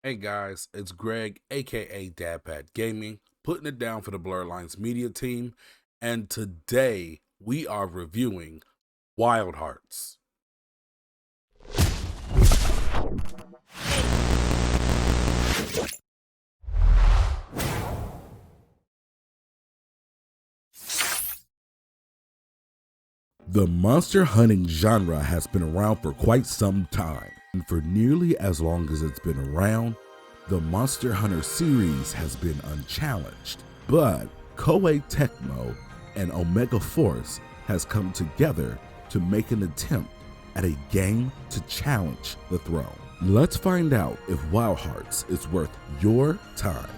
Hey guys, it's Greg, aka Dadpad Gaming, putting it down for the Blerd Lines Media team, and today we are reviewing Wild Hearts. The monster hunting genre has been around for quite some time, and for nearly as long as it's been around, the Monster Hunter series has been unchallenged. But Koei Tecmo and Omega Force has come together to make an attempt at a game to challenge the throne. Let's find out if Wild Hearts is worth your time.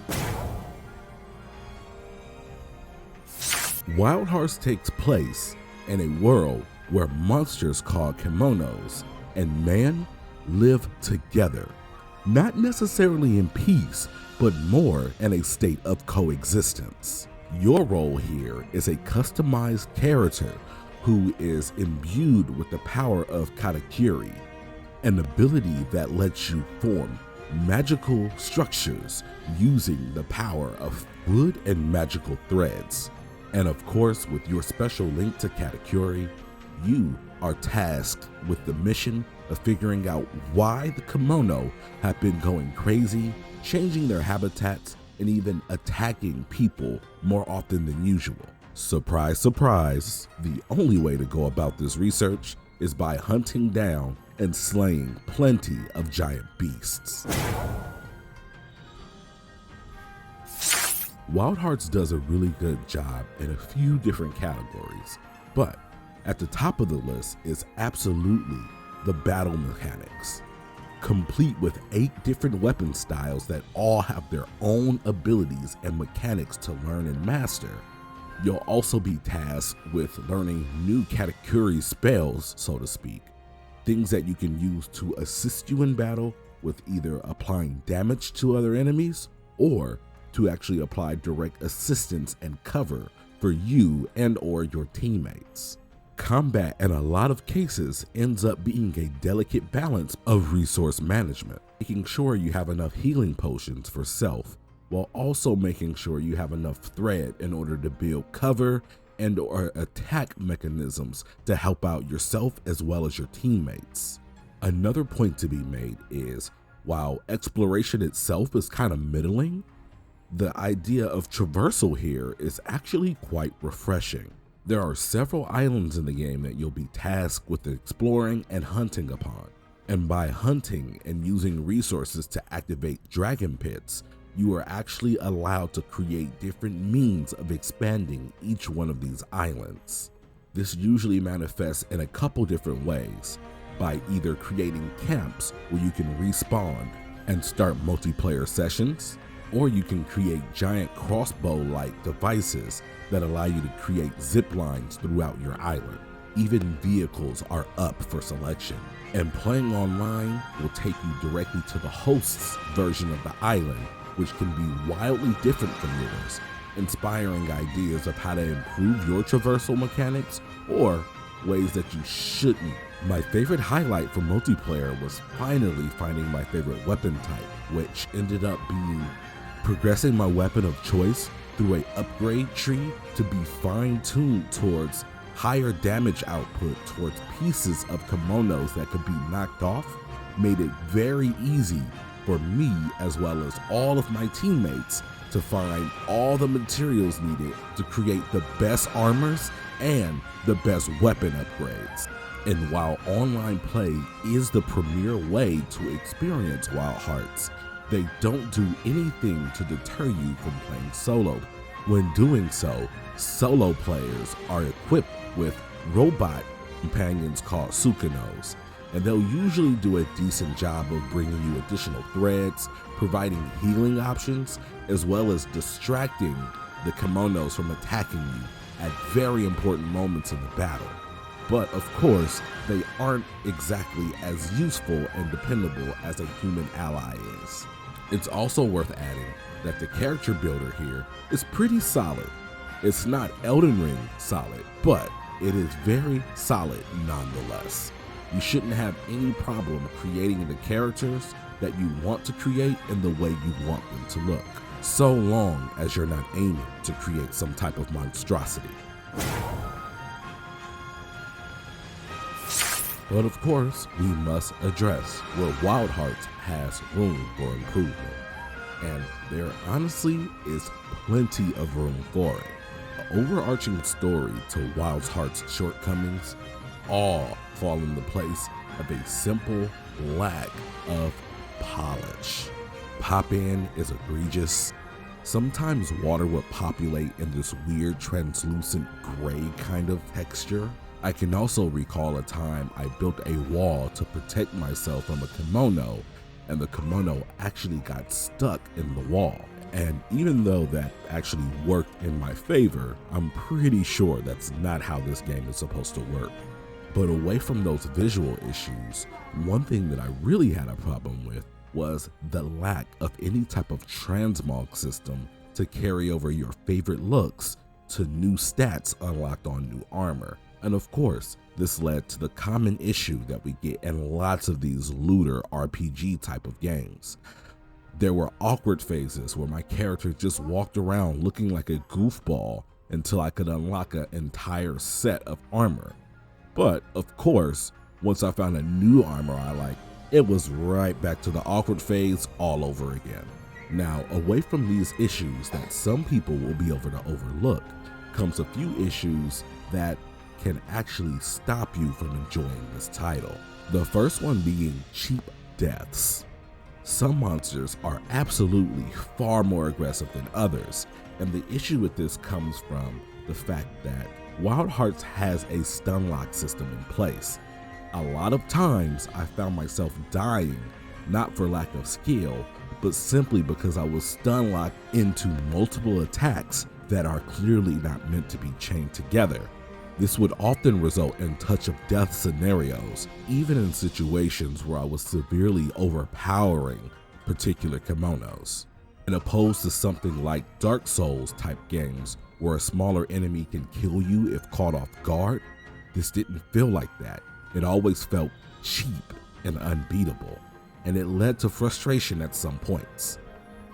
Wild Hearts takes place in a world where monsters called kimonos and man live together, not necessarily in peace, but more in a state of coexistence. Your role here is a customized character who is imbued with the power of katakuri, an ability that lets you form magical structures using the power of wood and magical threads. And of course, with your special link to katakuri, you are tasked with the mission of figuring out why the kimono have been going crazy, changing their habitats, and even attacking people more often than usual. Surprise, surprise, the only way to go about this research is by hunting down and slaying plenty of giant beasts. Wild Hearts does a really good job in a few different categories, but at the top of the list is absolutely the battle mechanics. Complete with 8 different weapon styles that all have their own abilities and mechanics to learn and master. You'll also be tasked with learning new katakuri spells, so to speak, things that you can use to assist you in battle with either applying damage to other enemies or to actually apply direct assistance and cover for you and or your teammates. Combat in a lot of cases ends up being a delicate balance of resource management, making sure you have enough healing potions for self, while also making sure you have enough thread in order to build cover and or attack mechanisms to help out yourself as well as your teammates. Another point to be made is, while exploration itself is kind of middling, the idea of traversal here is actually quite refreshing. There are several islands in the game that you'll be tasked with exploring and hunting upon. And by hunting and using resources to activate dragon pits, you are actually allowed to create different means of expanding each one of these islands. This usually manifests in a couple different ways, by either creating camps where you can respawn and start multiplayer sessions, or you can create giant crossbow-like devices that allow you to create zip lines throughout your island. Even vehicles are up for selection, and playing online will take you directly to the host's version of the island, which can be wildly different from yours, inspiring ideas of how to improve your traversal mechanics or ways that you shouldn't. My favorite highlight for multiplayer was finally finding my favorite weapon type, which ended up being progressing my weapon of choice through an upgrade tree to be fine-tuned towards higher damage output towards pieces of kimonos that could be knocked off, made it very easy for me as well as all of my teammates to find all the materials needed to create the best armors and the best weapon upgrades. And while online play is the premier way to experience Wild Hearts, they don't do anything to deter you from playing solo. When doing so, solo players are equipped with robot companions called Sukanos, and they'll usually do a decent job of bringing you additional threads, providing healing options, as well as distracting the kimonos from attacking you at very important moments in the battle. But of course, they aren't exactly as useful and dependable as a human ally is. It's also worth adding that the character builder here is pretty solid. It's not Elden Ring solid, but it is very solid nonetheless. You shouldn't have any problem creating the characters that you want to create in the way you want them to look, so long as you're not aiming to create some type of monstrosity. But of course, we must address where Wild Hearts has room for improvement. And there honestly is plenty of room for it. The overarching story to Wild Hearts' shortcomings all fall in the place of a simple lack of polish. Pop-in is egregious. Sometimes water would populate in this weird translucent gray kind of texture. I can also recall a time I built a wall to protect myself from a kimono, and the kimono actually got stuck in the wall. And even though that actually worked in my favor, I'm pretty sure that's not how this game is supposed to work. But away from those visual issues, one thing that I really had a problem with was the lack of any type of transmog system to carry over your favorite looks to new stats unlocked on new armor. And of course, this led to the common issue that we get in lots of these looter RPG type of games. There were awkward phases where my character just walked around looking like a goofball until I could unlock an entire set of armor. But of course, once I found a new armor I liked, it was right back to the awkward phase all over again. Now, away from these issues that some people will be able to overlook, comes a few issues that can actually stop you from enjoying this title. The first one being cheap deaths. Some monsters are absolutely far more aggressive than others, and the issue with this comes from the fact that Wild Hearts has a stun lock system in place. A lot of times I found myself dying, not for lack of skill, but simply because I was stun locked into multiple attacks that are clearly not meant to be chained together. This would often result in touch of death scenarios, even in situations where I was severely overpowering particular kimonos. And opposed to something like Dark Souls type games where a smaller enemy can kill you if caught off guard, this didn't feel like that. It always felt cheap and unbeatable, and it led to frustration at some points.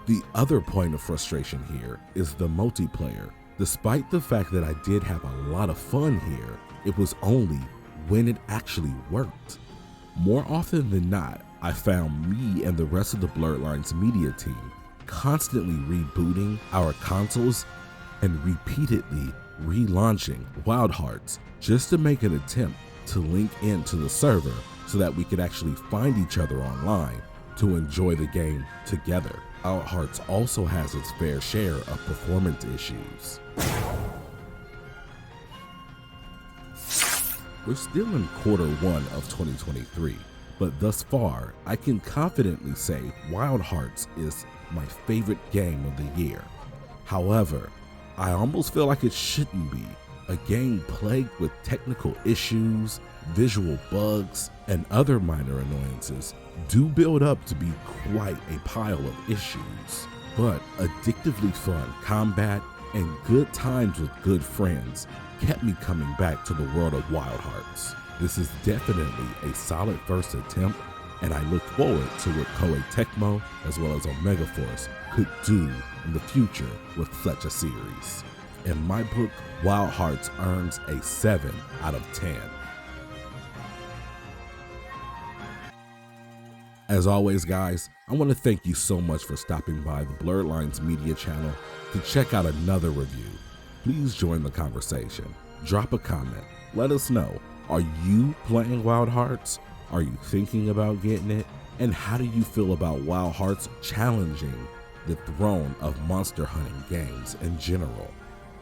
The other point of frustration here is the multiplayer. Despite the fact that I did have a lot of fun here, it was only when it actually worked. More often than not, I found me and the rest of the Blerd Lines media team constantly rebooting our consoles and repeatedly relaunching Wild Hearts just to make an attempt to link into the server so that we could actually find each other online to enjoy the game together. Wild Hearts also has its fair share of performance issues. We're still in Q1 of 2023, but thus far, I can confidently say Wild Hearts is my favorite game of the year. However, I almost feel like it shouldn't be. A game plagued with technical issues, visual bugs, and other minor annoyances do build up to be quite a pile of issues. But addictively fun combat and good times with good friends kept me coming back to the world of Wild Hearts. This is definitely a solid first attempt, and I look forward to what Koei Tecmo as well as Omega Force could do in the future with such a series. In my book, Wild Hearts earns a 7 out of 10. As always, guys, I want to thank you so much for stopping by the Blerd Lines media channel to check out another review. Please join the conversation. Drop a comment. Let us know. Are you playing Wild Hearts? Are you thinking about getting it? And how do you feel about Wild Hearts challenging the throne of monster hunting games in general?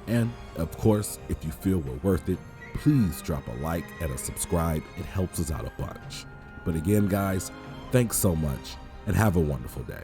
And of course, if you feel we're worth it, please drop a like and a subscribe. It helps us out a bunch. But again, guys, thanks so much and have a wonderful day.